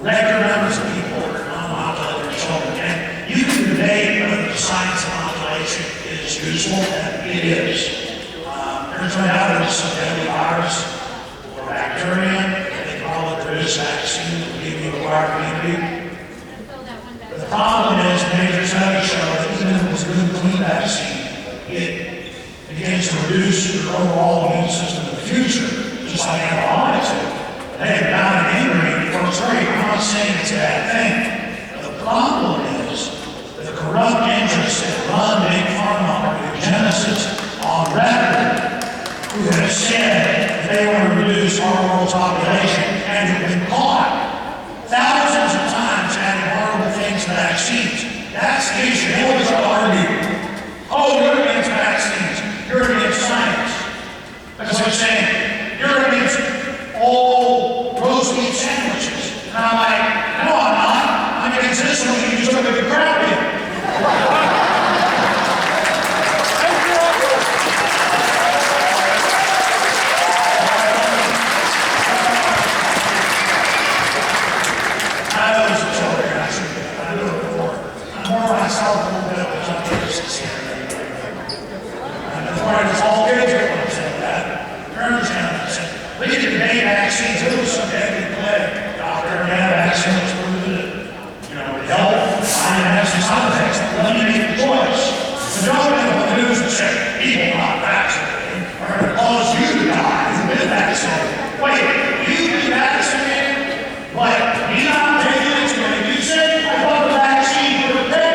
record numbers of people that are non-inoculated their children. And you can debate whether the science of inoculation is useful, and it is. There's no doubt there's some deadly virus or bacteria that they can probably produce a vaccine that will give you acquired immunity. But the problem is, major studies show that even if it was a good, clean vaccine, it begins to reduce your overall immune system in the future, just like antibiotics do. They have bound and injury before it's great. I'm not saying it's a bad thing. The problem is the corrupt interests that run big pharma or Genesis on record, who have said that they want to reduce our world's population and have been caught thousands of times adding horrible things to vaccines. That's the issue. They always argue, oh, you're against vaccines, you're against science. That's like saying, you're against all roast beef sandwiches. And I'm like, no, I'm not. I'm against this one, you just took a good crap in. Myself a little bit, which I'm interested in. And as far as all kids are going to say that, Turner's down and said, we can debate vaccines. It was some heavy play. Doctor, yeah, vaccine was proven that, it helped. I didn't have some side effects. Let me make the choice. The government will news and say, people not vaccinated are going to cause you to die who've been vaccinated. Wait, you be vaccinated? What? You not taking it to make you sick? I thought the vaccine would have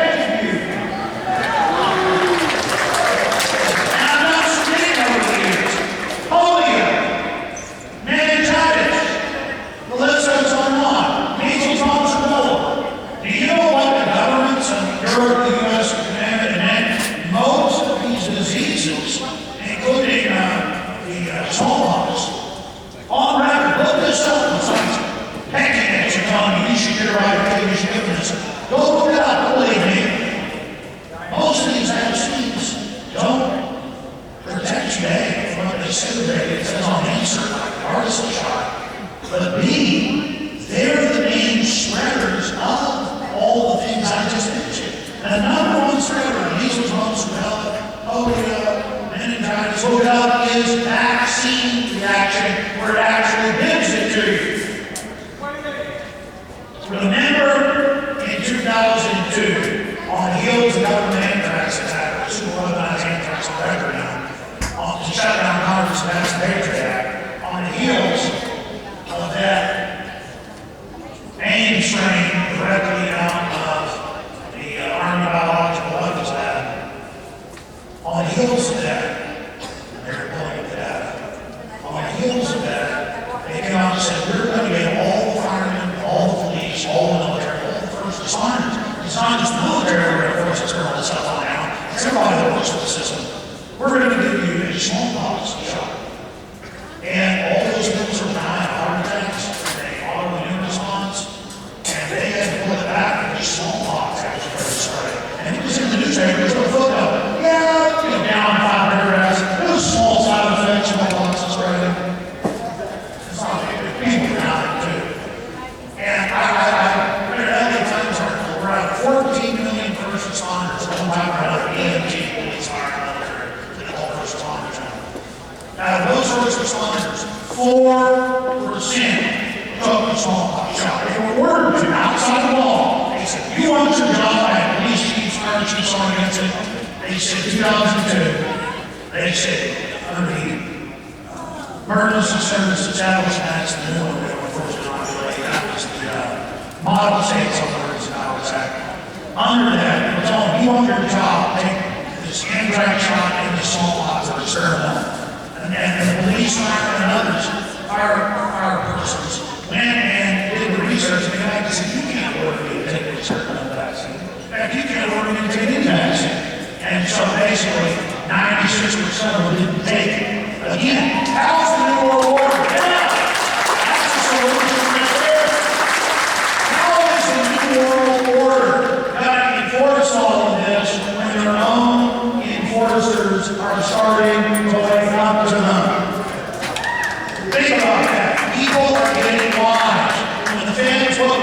Think about that. People are getting wise. When the fans look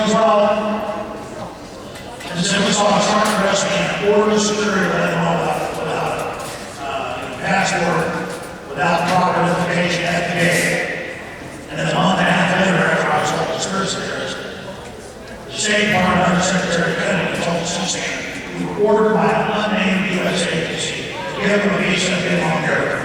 as well. And simply saw a sergeant arrest me and ordered security let him know without passport, without proper identification at the gate. And then a month and a half later, after I was told conspiracy theorist, the State Department Undersecretary Kennedy told CSAN we were ordered by an unnamed U.S. agency to give him a visa and get him on America.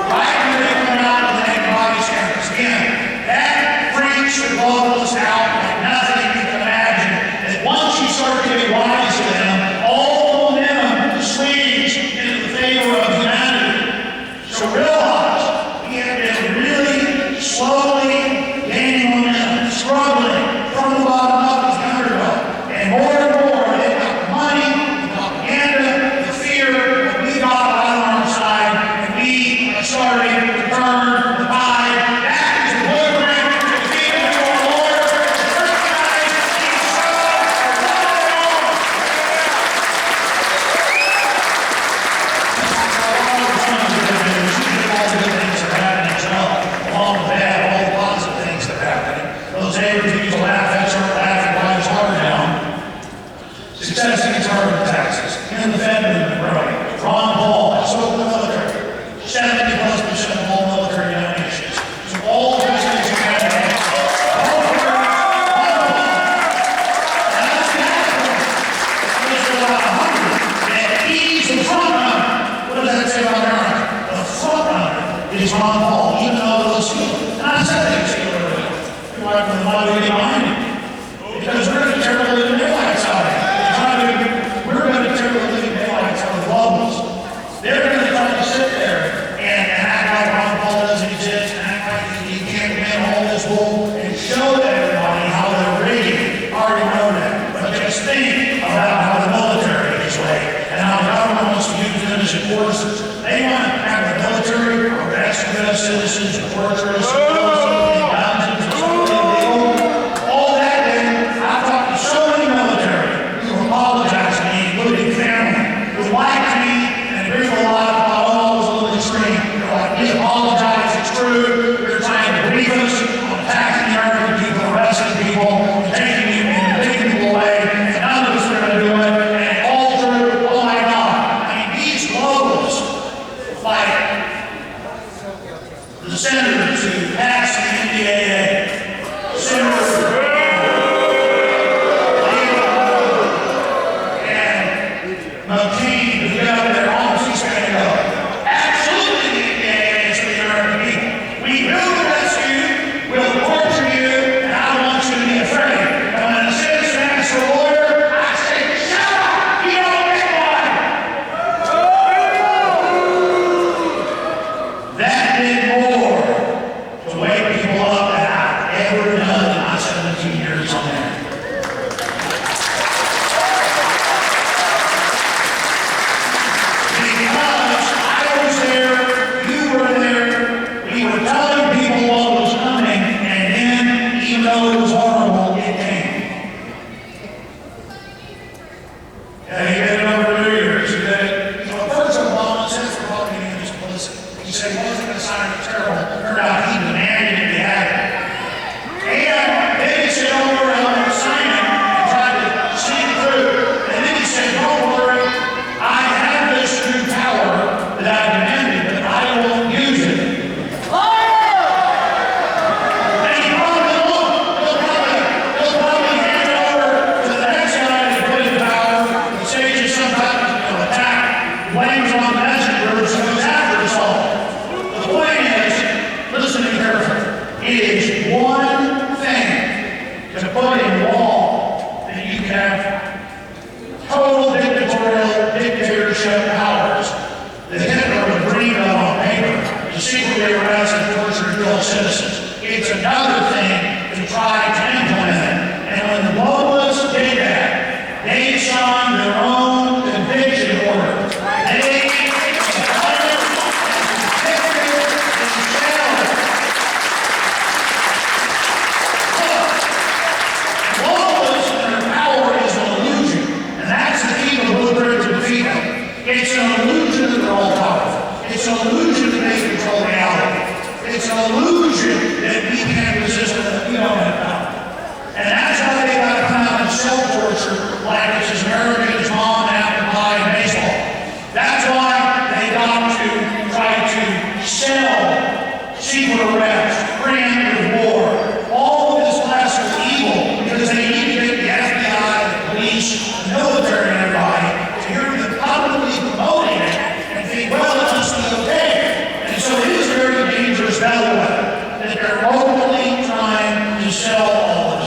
Why do they come out with the name body standards? Again, that freaks the globalists out like nothing you can imagine. That once you start giving wise to them, all momentum swings into the favor of humanity. So realize we have been really slowly gaining momentum, struggling from the bottom up as the underdog. And more they've got the money, the propaganda, the fear, but we got it on our side, and we are starting to turn the tide. That is the blueprint to defeat the Lord. Recognize these along with that, all the positive things that are happening. Those neighbors who used to laugh at start laughing while his heart down. Success in targeted taxes, and the Fed movement growing. Ron Paul has sold the military. 70+% of all military donations. So all of those things are happening. He's the front runner. What does that say about America? The front runner is Ron Paul, even though those people, and I said they see what they're doing. You're like, well, why do they get behind him? Because we're going to tear the living daylights out of him. We're going to tear the living daylights out of the globalists. They're going to try to sit there and act like Ron Paul doesn't exist, and act like he can't win all this bull, and show everybody how they're rigging. I already know that. But just think about how the military is rigged, and how the government wants to use them as enforcers. They want to have the military arrest U.S. citizens, torture us, guns, and all that. I've talked to so many military who apologize to me, including family, who lied to me and agree with a lot about what I was a little extreme. They're like, we apologize, it's true. You're trying to brief us on attacking the American people, arresting people, taking people away, and none of us are going to do it. And all true. Oh my God. I mean, these globalists, like the senators who passed the NDAA, Senator McCain, who got up there on C-SPAN and go, absolutely the NDAA is for the American people. We will arrest you, we'll torture you, and I want you to be afraid. And when a citizen asks for a lawyer, I say, shut up, you don't get one. That did more to wake people up than I've ever done in my 17 years on there. Citizens. It's another thing to try to implement it. And when the globalists did that, they signed their own conviction order. They globalists and their power is an illusion. And that's the key to the blueprint to defeat them. It's an illusion that they're all powerful. It's an illusion that they control reality. It's an illusion that we can resist them. We don't have power.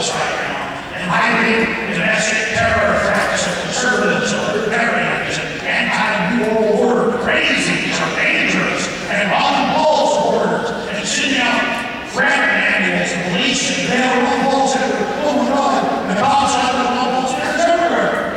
us right now. And hiding domestic terror attacks of conservatives and libertarians and anti-New World Order crazies are dangerous. And Ron Paul's orders and sending out threat manuals to police and they have Ron Paul said, oh my God, the cops out of Ron Paul's everywhere.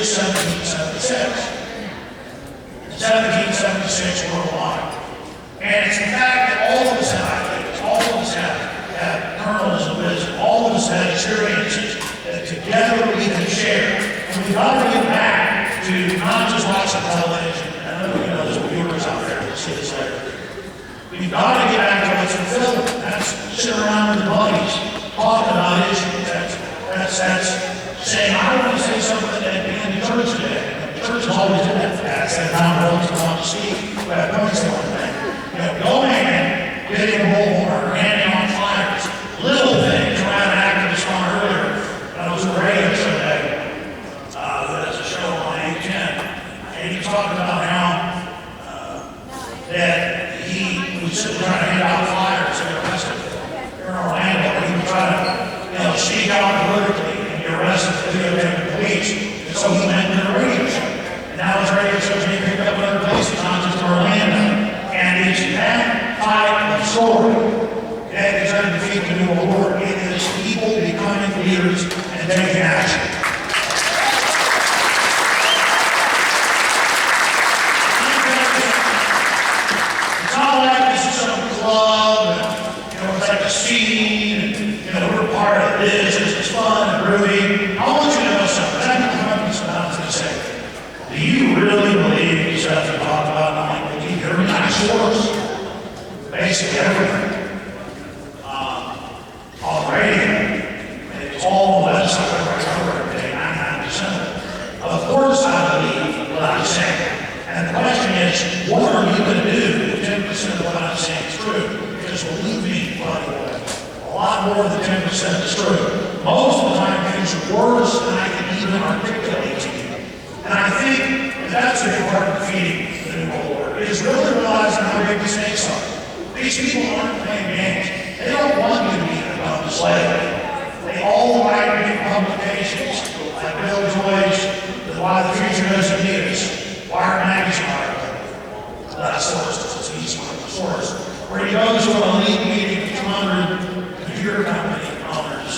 is 1776. 1776 worldwide. And it's the fact that all of us have ideas, all of us have kernels of wisdom, all of us have experiences that together we can share. And we've got to get back to not just watching television. I know there's viewers out there that see this later. We've got to get back to what's fulfilling. That's sitting around with buddies, talking about issues. That's saying, I want to say something at the end of church today. Church is always in that fast. That time roads want to speak. But I know it's one thing. Going in, getting a bullhorn, handing on flyers, little things. Around an activist on earlier. I was a radio show today. There's a show on 810. And he was talking about how that he was simply trying to hand out flyers and get arrested here in Orlando. He was trying to, speak out politically and be arrested for videotaping the police. And so he went to the radio show. And now his radio shows being picked up in other places, not just Orlando. And it's that type of story that is going to defeat the New World Order. It is people becoming leaders and taking action. It's not like this is some club, and it's like a scene, and we're part of this. It's fun and groovy. I want you to know something. I think the company sometimes going to say, do you really believe the stuff you talk about? And I'm like, well, you're a nice source. Basically everything. On radio, it's all the website where I cover every day, 99%. Of course I believe what I'm saying. And the question is, what are you going to do if 10% of what I'm saying is true? Because believe me, buddy, a lot more than 10% is true. Most of the time things are worse than I can even articulate to you. And I think that's a big part of defeating the New World Order. It is really realizing how big these things are. These people aren't playing games. They don't want you to be a dumb slave. They all write big publications like Bill Joyce, Why the Future Doesn't Need Us, Wired Magazine article. That's sources, it's an easy one to source. Where he goes to an elite meeting of 200 computer company owners.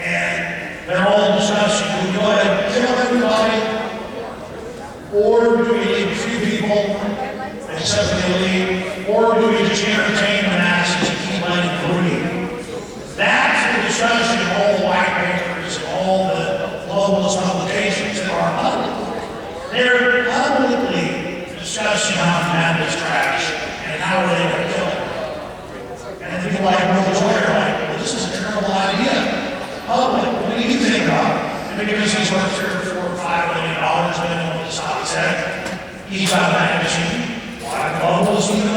And they're all discussing, do we go ahead and kill everybody? Or do we leave a few people, except the elite? Or do we just entertain the masses and keep letting them breathe? That's the discussion of all the white papers and all the globalist publications that are public. They're publicly discussing how humanity is trash and how are they going to kill it. And people like Bill Joy are like, well, this is a terrible idea. Public, what do you think about it? And because he's worth $3 or $4 or $5 million, depending on what the stock said, he's got a magazine. Why globalists even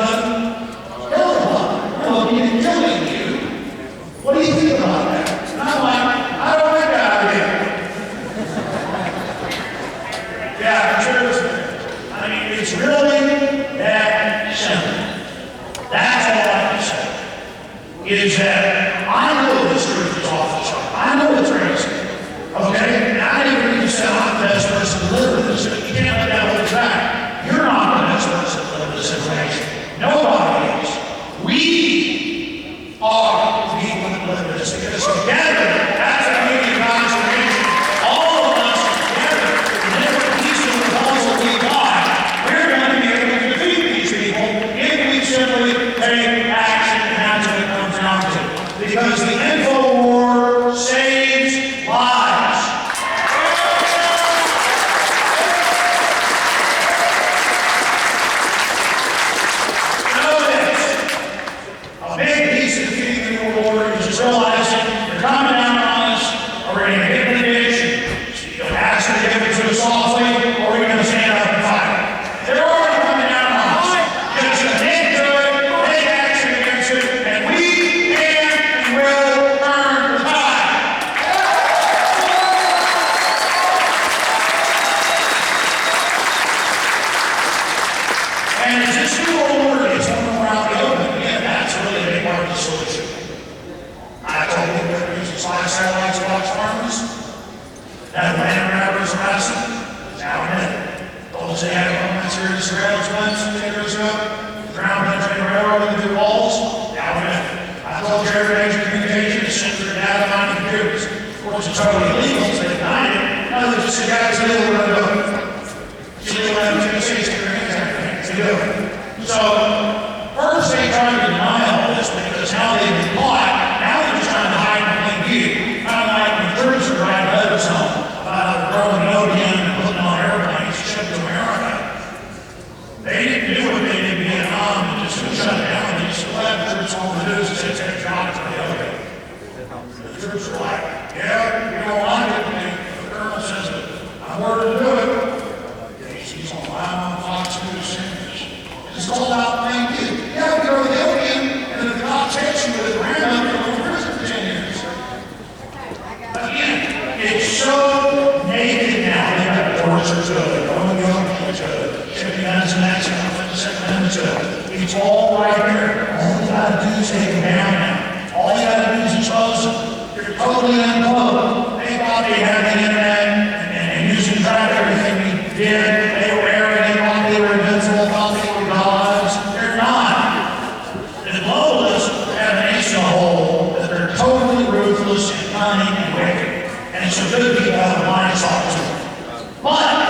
we're looking at killing you. What do you think about that? And I'm like, I don't like that idea. Yeah, seriously. I mean, it's really that simple. That's all I can say. Is that I know this truth is off the chart. I know it's crazy. Okay? And I didn't even say I'm the best person to live with this. You can't let that hold you back. You're not the best person to live with this information. Nobody is. We are the people that live with this. Because together, as a community of conservation, all of us together, the different pieces of the puzzle we got, we're going to be able to defeat these people if we simply take action, and that's what it comes down to. Because the info war saves lives. Know this. A big piece of defeating the New World Order is just realizing they're coming down on us, or we're going to get in the ditch, you'll ask them to give it to us softly, or we're going to stand up and fight. They're already coming down on us. Just take to it, take action against it, and we can and will turn the tide. And as this New World Order gets more out the open, again, that's really a big part of the solution. I told you we're using satellites to watch farmers. That land grabbers harassment, now in it. Those they had government serious surveillance guns, fingers up, ground penetrating railroad into the walls, now in it. I told you every major communication is sent to their data mining computers. Of course, it's totally illegal, so they denied it. Others say, guys, you know what I'm doing. You know what I'm doing, you do. So, first they tried to deny all this because now they've been caught. Now they're just trying to hide in plain view. Kind of like when troops are writing letters home about throwing an ODM and putting on airplanes to ship to America. They didn't do what they did in Vietnam and just shut it down. They just left the troops on the news and said, take shots for the other. The troops are like, yeah, we don't like it. The colonel says, I'm ordered to do it. He's on live on Fox News. It's all about plain view. Yeah, we go to the ODM, and if the cop takes you with a roundup, you're going to prison for 10 years. Again, it's so naked now. They got torture to it, going to it, shipping guns and that's the Second Amendment to it. It's all right there. All you got to do is take them down now. All you got to do is expose them. You're totally unclothed. They thought they had the internet and using track everything we did. They were airing, they thought they were invincible, thought they were gods. They're not. The globalists have an ace in the hole that they're totally ruthless and cunning and wicked. And it's a good people have a blind spot to it. But